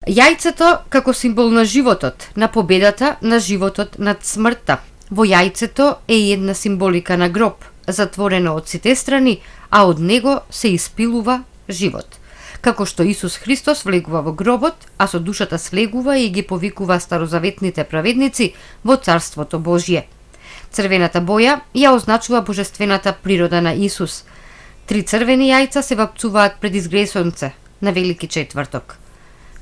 Јајцето како символ на животот, на победата на животот над смртта. Во јајцето е една символика на гроб, затворено од сите страни, а од него се испилува живот. Како што Исус Христос влегува во гробот, а со душата слегува и ги повикува старозаветните праведници во Царството Божие. Црвената боја ја означува божествената природа на Исус. 3 црвени јајца се вапцуваат пред изгресонце на Велики четврток.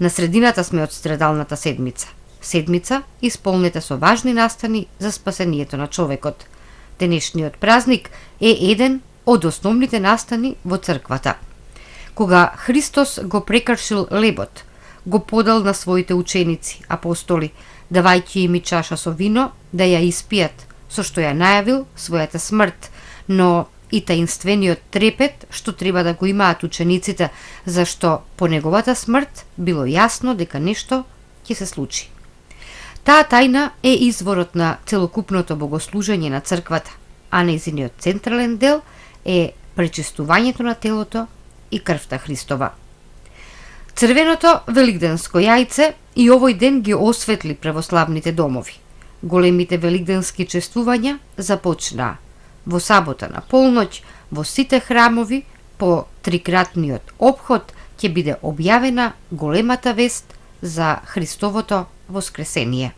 На средината сме од страдалната седмица. Седмица исполнета со важни настани за спасението на човекот. Денешниот празник е еден од основните настани во црквата. Кога Христос го прекршил лебот, го подал на своите ученици, апостоли, давајќи им и чаша со вино да ја испијат, со што ја најавил својата смрт, но и таинствениот трепет што треба да го имаат учениците, зашто по неговата смрт било јасно дека нешто ќе се случи. Таа тајна е изворот на целокупното богослужење на црквата, а нејзиниот централен дел е пречистувањето на телото и крвта Христова. Црвеното великденско јајце и овој ден ги осветли православните домови. Големите великденски чествувања започнаа во сабота на полноќ во сите храмови. По трикратниот опход ќе биде објавена големата вест за Христовото воскресение.